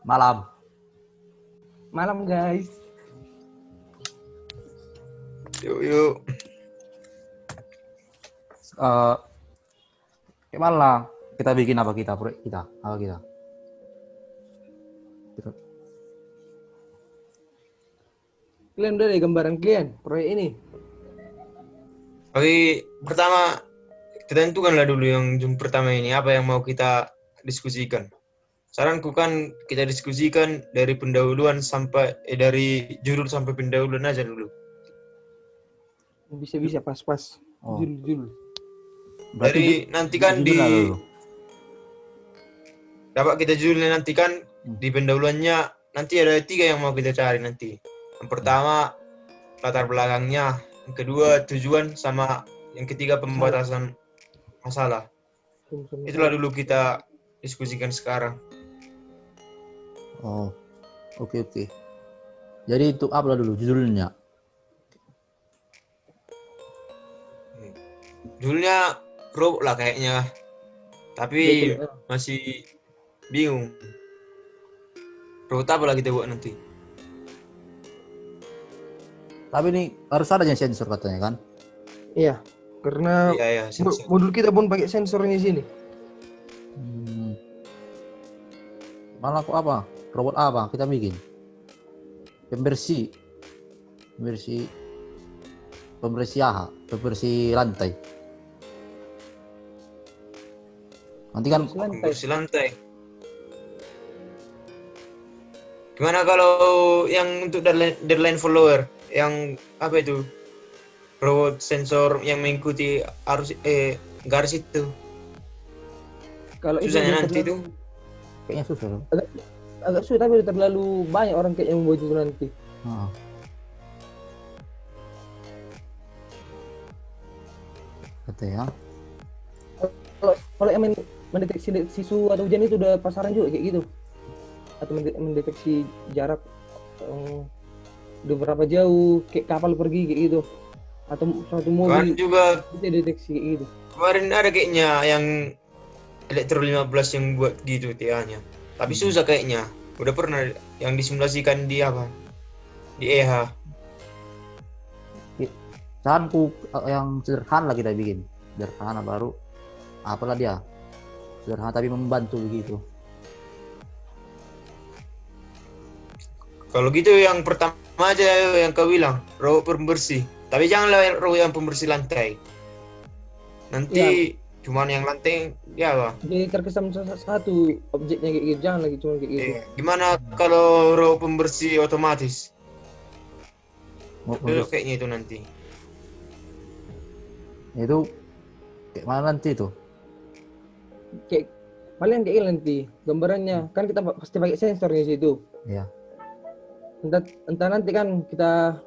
Malam. Malam guys. Yuk. Gimana kita bikin apa kita proyek kita? Apa kita? Kalian udah ada gambaran kalian proyek ini? Tapi pertama kita tentukanlah dulu yang jum pertama ini apa yang mau kita diskusikan. Saranku kan kita diskusikan dari pendahuluan sampai dari judul sampai pendahuluan aja dulu. Bisa pas-pas. Oh. Judul. Dari nanti kan di dulu. dapat kita judulnya nanti kan di pendahuluannya nanti ada 3 yang mau kita cari nanti. Yang pertama latar belakangnya, yang kedua tujuan, sama yang ketiga pembatasan masalah. Itulah dulu kita diskusikan sekarang. Oh, oke. Jadi itu apa dulu judulnya? Judulnya robot lah kayaknya, tapi masih bingung. Robot apa lah kita buat nanti? Tapi ini harus ada yang sensor katanya kan? Iya, karena Iya, modul kita pun pakai sensornya di sini. Malah kok apa? Robot apa kita bikin? Pembersih lantai. Nanti kan pembersih lantai. Gimana kalau yang untuk deadline follower, yang apa itu? Robot sensor yang mengikuti arus garis itu. Kalau itu Susahnya nanti itu. kayaknya susah loh. agak sulit, tapi terlalu banyak orang kayak yang membuat itu nanti. Katanya. Kalau yang mendeteksi sisu atau hujan itu udah pasaran juga kayak gitu, atau mendeteksi jarak udah berapa jauh kayak kapal pergi kayak gitu, atau suatu mobil Kan juga bisa deteksi kayak gitu. kemarin ada kayaknya yang Elektro 15 yang buat gitu TA-nya. Tapi susah kayaknya. Udah pernah yang disimulasikan di apa? Di EH. Saranku yang sederhana lah kita bikin. Sederhana baru. Apalah dia? Sederhana tapi membantu begitu. Kalau gitu yang pertama aja yang kau bilang, robot pembersih. Tapi janganlah robot yang pembersih lantai. Nanti cuman yang lantai ya apa? Jadi terkesan satu objeknya kayak gitu, jangan lagi cuma kayak gitu. Gimana kalau robot pembersih otomatis? Itu kayaknya itu nanti. Itu kayak mana nanti itu? Kayak paling kayak nanti gambarannya kan kita pasti pakai sensornya di situ. Iya. Entah nanti kan kita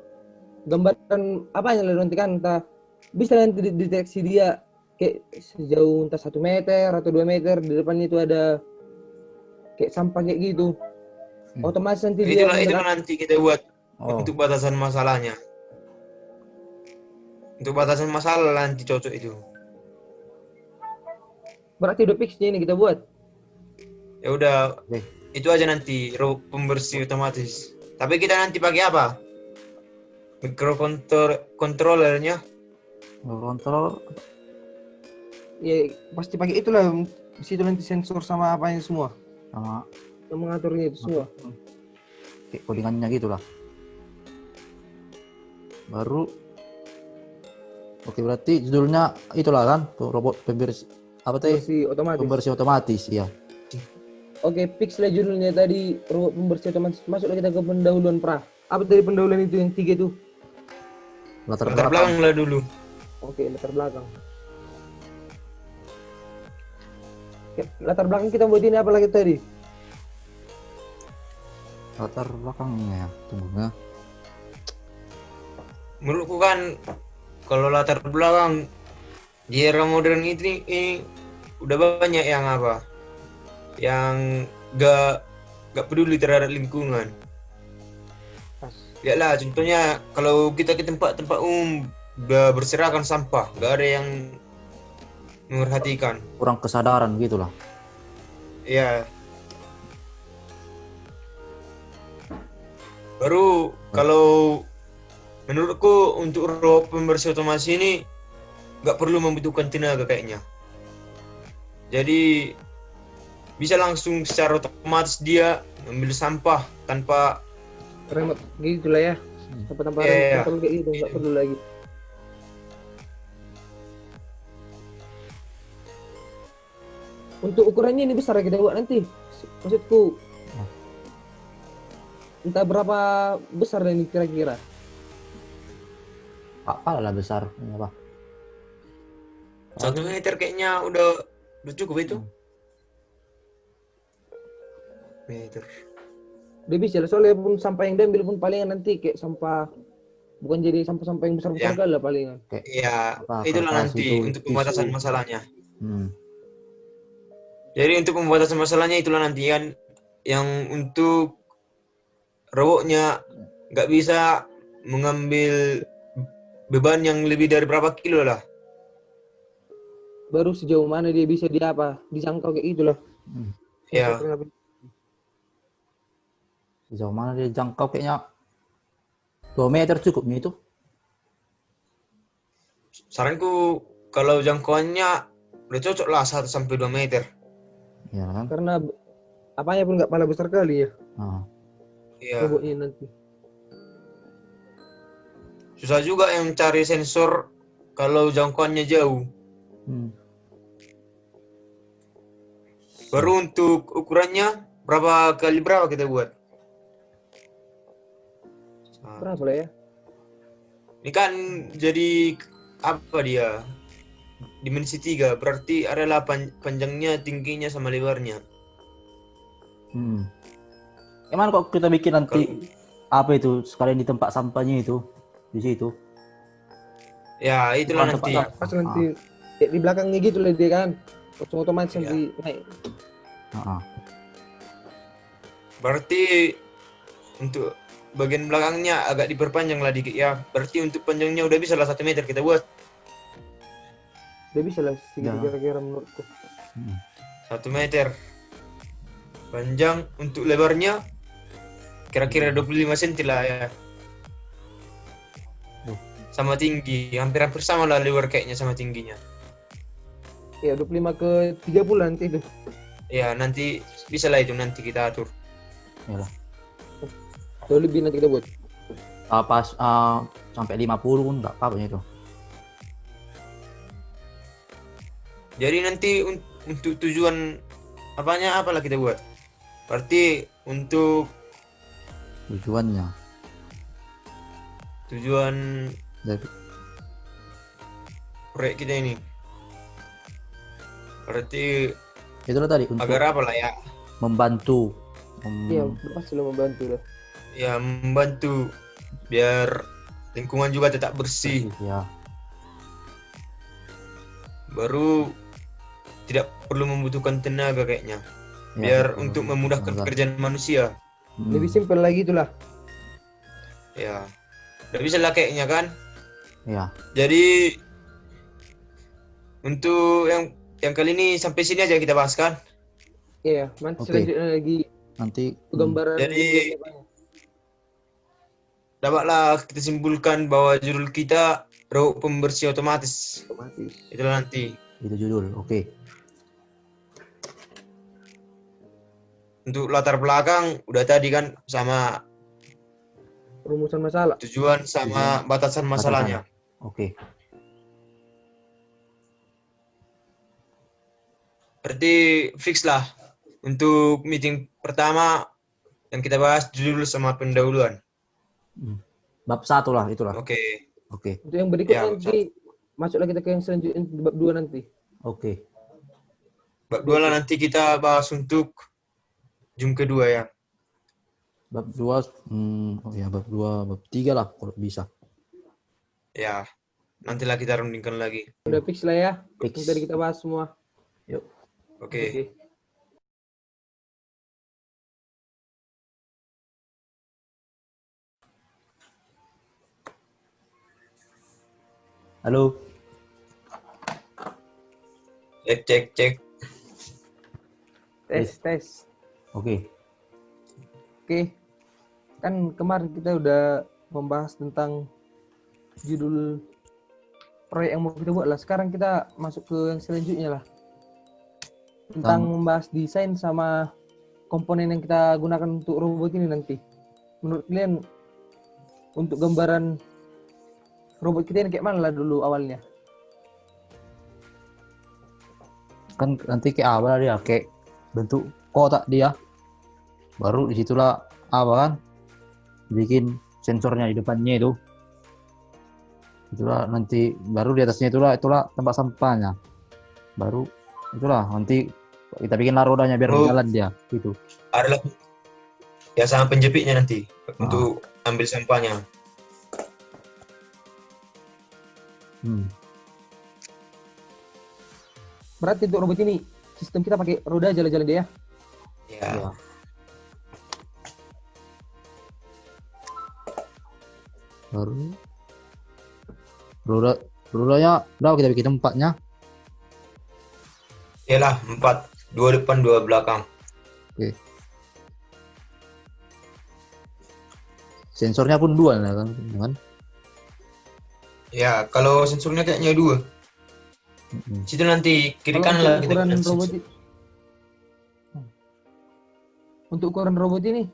gambaran apa yang nanti kan entah bisa nanti deteksi dia kayak sejauh entah 1 meter atau 2 meter di depannya itu ada kayak sampah kayak gitu. Otomatis nanti itulah nanti kita buat untuk batasan masalahnya. Untuk batasan masalah nanti cocok itu. Berarti udah fixnya ini kita buat. Ya udah, itu aja nanti robot pembersih otomatis. Tapi kita nanti pakai apa? Microcontrollernya. Kontrol. Ya pasti pakai itulah, di situ nanti sensor sama apanya semua. Sama Yang mengaturnya itu semua. kayak codingannya gitu lah. Baru. Oke, berarti judulnya itulah kan, robot pembersih apa tadi? Pembersih otomatis, ya. Oke, fix lah judulnya tadi, robot pembersih otomatis. Masuklah kita ke pendahuluan pra. Apa tadi pendahuluan itu yang 3 itu? Latar belakang lah dulu. Oke, latar belakang. Oke, latar belakang kita buat ini apa lagi tadi? Latar belakangnya, tunggu ya. Menurutku kan kalau latar belakang di era modern ini udah banyak yang apa? Yang gak peduli terhadap lingkungan. Ya lah, contohnya kalau kita ke tempat-tempat umum udah berserakan sampah, gak ada yang memperhatikan. Kurang kesadaran gitulah. Iya. Baru kalau menurutku untuk robot pembersih otomatis ini nggak perlu membutuhkan tenaga kayaknya. Jadi bisa langsung secara otomatis dia ambil sampah tanpa Remote gitu lah ya. Tanpa Iya, remote iya. control kayak gitu, nggak perlu lagi. Untuk ukurannya ini besar ya kita buat nanti. Maksudku, entah berapa besar ini kira-kira. Apa lah besar ini apa? 1 meter kayaknya udah cukup itu. Meter. Dia bisa lah, soalnya pun sampah yang diambil pun palingan nanti kayak sampah, bukan jadi sampah-sampah yang besar-besar Ya. kali lah palingan. Kayak Iya, apa, itulah kertas nanti itu, untuk pembatasan tisu. masalahnya. Hmm. Jadi untuk pembatasan masalahnya itulah nanti kan yang untuk robotnya nggak bisa mengambil beban yang lebih dari berapa kilo lah. Baru sejauh mana dia bisa dijangkau kayak gitu lah. Hmm. Ya, Sejauh mana dia jangkau kayaknya 2 meter cukup nih itu. saranku kalau jangkauannya udah cocok lah 1 sampai 2 meter. Ya kan? Karena apanya pun nggak pala besar kali ya Ah. Iya. robotnya nanti. Susah juga yang cari sensor kalau jangkauannya jauh. Hmm. Baru untuk ukurannya berapa kali berapa kita buat? Berapa lah ya? Ini kan jadi apa dia? Dimensi 3 berarti adalah panjangnya, tingginya sama lebarnya. Hmm. Emang kok kita bikin nanti apa itu sekalian di tempat sampahnya itu di situ. Ya, itulah Bukan nanti. tempat Pas nanti kayak di belakangnya gitu lah dia kan. Langsung otomatis Iya. nanti naik. Berarti untuk bagian belakangnya agak diperpanjang lah dikit ya. Berarti untuk panjangnya udah bisa lah 1 meter kita buat. Udah bisa lah segitu Ya. kira-kira menurutku. 1 meter. Panjang untuk lebarnya kira-kira 25 cm lah ya. Sama tinggi, hampir-hampir sama lah lebar kayaknya sama tingginya. Ya 25 ke 30 nanti itu. Ya, nanti bisa lah itu nanti kita atur. Yalah. Atau lebih nanti kita buat. Pas sampai 50 pun enggak apa-apa itu. Jadi nanti untuk tujuan apanya apalah kita buat. Berarti untuk Tujuannya. tujuan Jadi, proyek kita ini. Berarti itulah tadi untuk agar apa lah ya? membantu. Iya, pasti lo membantu lah. Ya, membantu biar lingkungan juga tetap bersih. Ya. Baru tidak perlu membutuhkan tenaga kayaknya. Ya, Biar betul. untuk memudahkan Betul. pekerjaan manusia. Lebih simpel lagi itulah. Ya, udah bisa lah kayaknya kan. Ya. Jadi untuk yang kali ini sampai sini aja kita bahas kan. Iya, nanti Oke. selanjutnya lagi Nanti gambaran. Jadi dapatlah kita simpulkan bahwa judul kita robot pembersih otomatis. otomatis. Itulah nanti. itu judul. Oke. Untuk latar belakang udah tadi kan sama Rumusan masalah. tujuan sama batasan masalahnya. Oke. Berarti fix lah untuk meeting pertama yang kita bahas judul sama pendahuluan. Bab 1 lah itulah. Oke. Oke. Untuk yang berikutnya Ya, nanti masuklah kita ke yang selanjutnya bab 2 nanti. Oke. Bab 2 lah nanti kita bahas untuk Zoom kedua ya. Bab 2 oh ya bab 2, bab 3 lah kalau bisa. Ya. Nantilah kita rundingkan lagi. Udah fix lah ya. Fix. Yang tadi kita bahas semua. Yuk. Oke. Oke. Halo. Cek. Tes. Oke. Oke. Kan kemarin kita udah membahas tentang judul proyek yang mau kita buat lah. Sekarang kita masuk ke yang selanjutnya lah. Tentang membahas desain sama komponen yang kita gunakan untuk robot ini nanti. Menurut kalian untuk gambaran robot kita ini kayak mana lah dulu awalnya? Kan nanti kayak awal dia kayak bentuk kotak dia, baru disitulah apa kan bikin sensornya di depannya itu, itulah nanti baru di atasnya itulah tempat sampahnya, baru itulah nanti kita bikin rodanya biar jalan dia gitu. Adalah ya sama penjepitnya nanti untuk ambil sampahnya. Berarti untuk robot ini sistem kita pakai roda jalan-jalan dia. Ya. Baru rodanya berapa kita bikin tempatnya? Iyalah 4, 2 depan 2 belakang. Oke. Sensornya pun 2 lah kan? Ya, kalau sensornya kayaknya 2. Situ nanti kiri kanan lah kita ukuran bikin robot sensor. Untuk ukuran robot ini,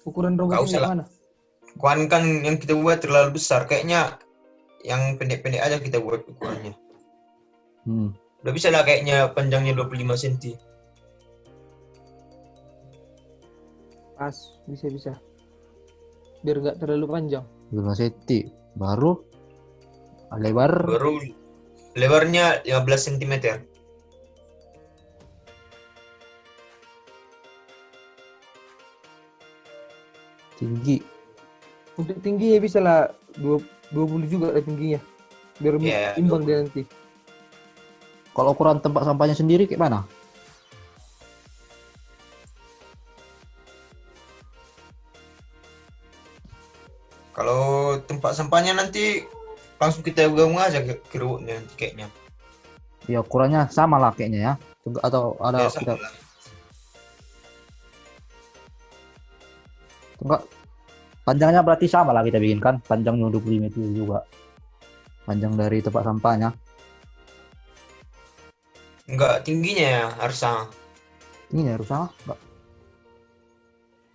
ukuran robot Nggak ini usah lah. mana? Ukuran kan yang kita buat terlalu besar, kayaknya yang pendek-pendek aja kita buat ukurannya. Udah bisa lah kayaknya panjangnya 25 cm. Pas, bisa. Biar nggak terlalu panjang. 5 cm. Baru Lebarnya 15 cm. tinggi. Untuk tingginya bisa lah 20 juga lah tingginya. Biar imbang dia nanti. Kalau ukuran tempat sampahnya sendiri kayak mana? Kalau tempat sampahnya nanti langsung kita gabung aja ke robotnya nanti kayaknya. Ya ukurannya sama lah kayaknya ya. Atau ada Ya, sama kita lah. enggak, panjangnya berarti sama lah kita bikin kan, panjangnya 25 meter juga. Panjang dari tempat sampahnya. Enggak, tingginya ya harus sama. Tingginya harus sama, enggak?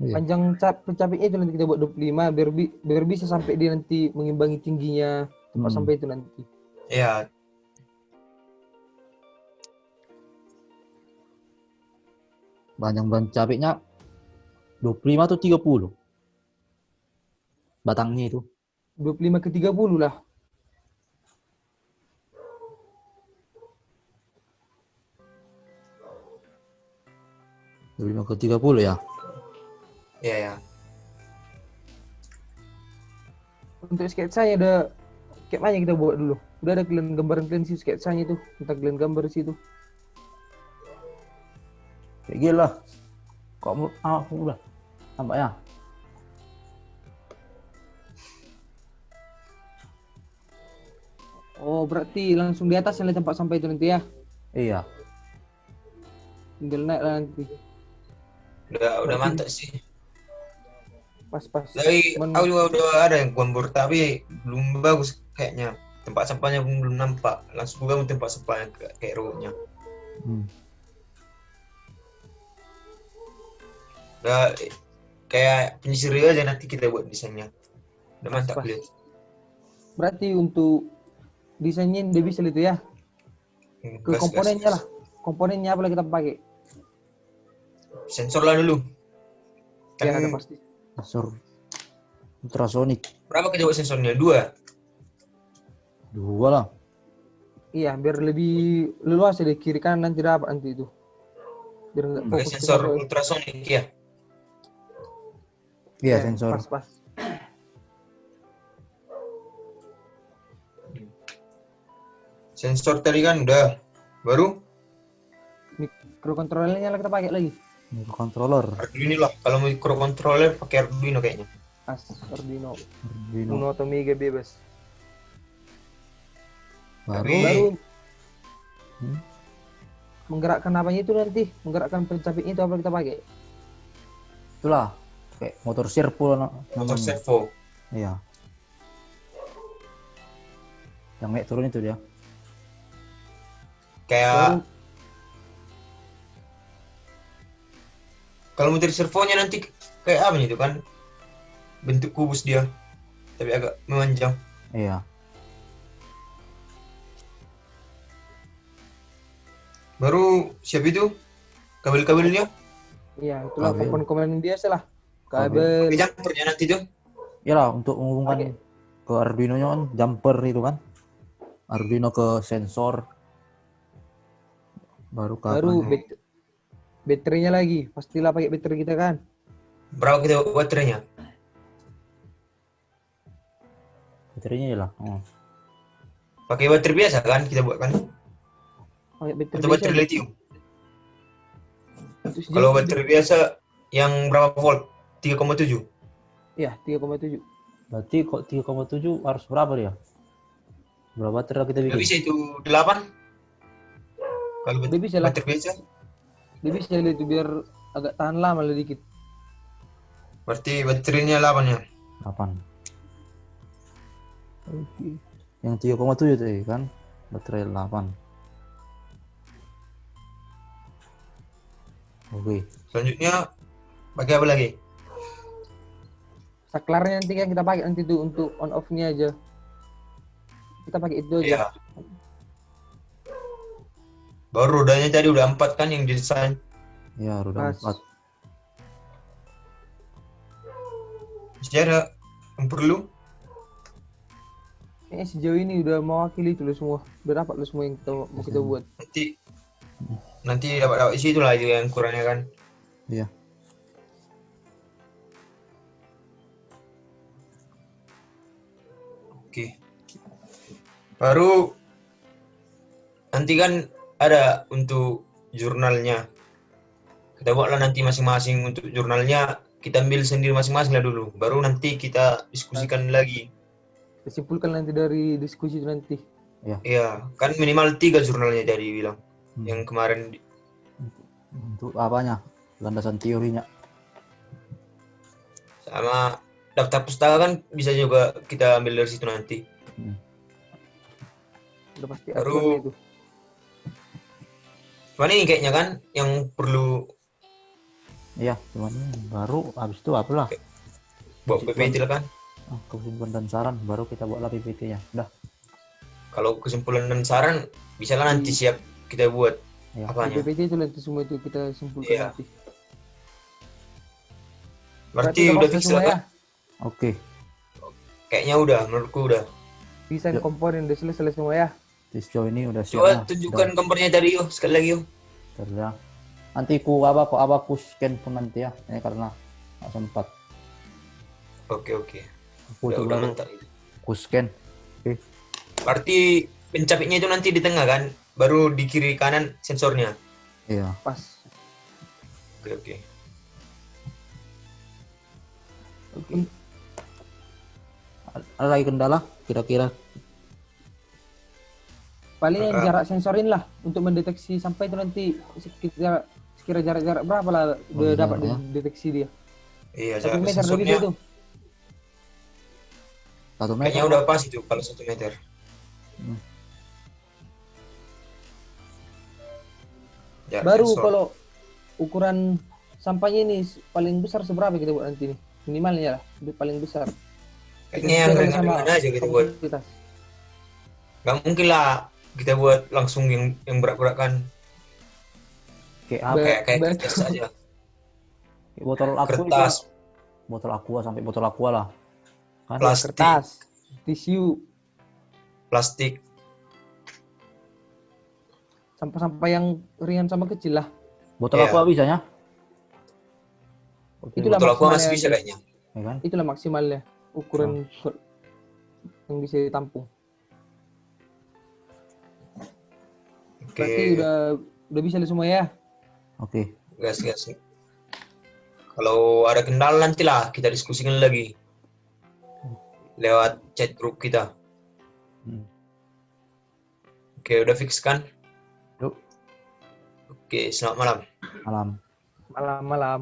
Iya. Panjang pencapaiannya itu nanti kita buat 25 biar bisa sampai dia nanti mengimbangi tingginya tempat sampai itu nanti. Ya. Panjang pencapaiannya 25 atau 30 batangnya itu. 25 ke 30 lah. Ke 30 ya. Iya. Untuk sketsanya ada kayak mana kita buat dulu. Udah ada kalian gambaran kalian sih sketsanya itu, entah kalian gambar di situ. Kayak gila. Kok udah nampaknya. Oh, berarti langsung di atas yang tempat sampai itu nanti ya. Iya. Tinggal naik lah nanti. Udah mantap sih. Pas. Dari aku juga udah ada yang gambar tapi belum bagus kayaknya. Tempat sampahnya belum nampak. Langsung bangun tempat sampahnya kayak robotnya. Udah kayak penyisir aja nanti kita buat desainnya. Udah mantap lihat. Berarti untuk desainnya udah bisa itu ya. Ke komponennya lah. Komponennya apa lagi kita pakai? Sensor lah dulu. Ya, ada pasti. Sensor ultrasonic. Berapa kita buat sensornya? 2 lah. Iya, biar lebih luas ya, di kiri kanan nanti dapat nanti itu. Biar enggak pakai fokus sensor ultrasonic ya. Iya, sensor. Pas. Sensor tadi kan udah. Baru Microcontrollernya lah kita pakai lagi. Microcontroller. Arduino lah. Kalau microcontroller pakai Arduino kayaknya. Arduino. Arduino. Uno atau Mega bebas. Baru menggerakkan apanya itu nanti, menggerakkan pencapaiannya itu apa kita pakai? itulah kayak motor servo motor namanya. servo. Iya. Yang naik turun itu dia. Kayak kalau motor servonya nanti kayak apa itu kan? Bentuk kubus dia, tapi agak memanjang. Iya. Baru Siap itu kabel-kabelnya. iya, itulah Kabel. komponen-komponen biasa lah. Pakai Kabel, jumpernya nanti tuh. Iyalah untuk menghubungkan Pakai. ke Arduino-nya kan jumper itu kan. Arduino ke sensor. Baru baru kabel. baterainya lagi. Pastilah pakai baterai kita kan. Berapa kita baterainya? Baterainya iyalah. Oh. Pakai baterai biasa kan kita buat kan? Pakai baterai Atau biasa baterai aja. lithium? Terus Kalau baterai biasa yang berapa volt? 3,7. Iya, 3,7. Berarti kok 3,7 harus berapa dia? Berapa baterai kita Nggak bikin? bisa itu 8. Kalau Dia bisa lah. baterai biasa, Dia bisa itu biar agak tahan lama lah dikit. berarti baterainya 8 ya. 8. Yang 3,7 tadi kan baterai 8. Oke. Selanjutnya pakai apa lagi? Saklarnya nanti kan kita pakai nanti tuh untuk on off-nya aja. Kita pakai itu aja. Iya. Baru rodanya tadi udah 4 kan yang desain. Ya, roda Pas. 4. Masih ada yang perlu? Kayaknya sejauh ini udah mewakili itu loh semua. Udah dapat loh semua yang mau kita buat. Nanti dapat isi itulah itu yang kurangnya kan. Iya. Oke. Baru nanti kan ada untuk jurnalnya. Kita buatlah nanti masing-masing untuk jurnalnya. Kita ambil sendiri masing-masing lah dulu. Baru nanti kita diskusikan lagi. Kita simpulkan nanti dari diskusi itu nanti. Iya, kan minimal 3 jurnalnya jadi bilang. Yang kemarin Untuk apanya? Landasan teorinya. sama daftar pustaka kan bisa juga kita ambil dari situ nanti. Udah pasti Baru- aturannya itu. Cuma ini kayaknya kan yang perlu Iya, cuman baru habis itu apalah? buat PPT lah kan. Kesimpulan dan saran baru kita buatlah PPT-nya. Udah. Kalau kesimpulan dan saran bisa lah nanti siap kita buat Ya. apanya. PPT itu nanti semua itu kita simpulkan Iya. nanti. Berarti udah pasti fix semua lah ya. kan? Oke. Kayaknya udah, menurutku udah. Desain Yuk. komponen udah selesai semua ya. Di sejauh ini udah siap. Coba lah. tunjukkan gambarnya tadi yuk, sekali lagi yuk. Sudah. Nanti ku scan pun nanti ya. Ini karena nggak sempat. Oke. Foto Udah baru mantap. ku scan. Berarti pencapitnya itu nanti di tengah kan, baru di kiri kanan sensornya. Iya. Pas. Oke. Ada lagi kendala kira-kira? Paling yang jarak sensorin lah untuk mendeteksi sampai itu nanti sekira jarak berapa lah udah dapat jarak ya. deteksi dia. Iya, 1 jarak meter lebih sensornya itu. 1 meter. kayaknya udah pas itu kalau 1 meter. Jarak Baru sensor. kalau ukuran sampahnya ini paling besar seberapa kita buat nanti nih? Minimalnya lah, paling besar. Kayaknya yang Sesuai ringan-ringan sama aja kita buat. kapasitas. Gak mungkin lah kita buat langsung yang berat-berat kan. Kayak apa? Kayak Berat. kertas aja. Kayak botol aqua itu. Kertas, Botol aqua sampai botol aqua lah. Kan? plastik, Kertas, tisu, plastik. sampah-sampah yang ringan sama kecil lah. Botol Iya. aqua bisa ya? Oke, Itulah Botol aqua masih maksimalnya bisa aja. kayaknya. ya kan? Itulah maksimalnya ukuran yang bisa ditampung. Oke, Berarti udah bisa semua ya. Oke. gas. Kalau ada kendala nantilah kita diskusikan lagi lewat chat grup kita. Hmm. Oke, udah fix kan? Yuk, Oke, selamat malam. malam. Malam-malam.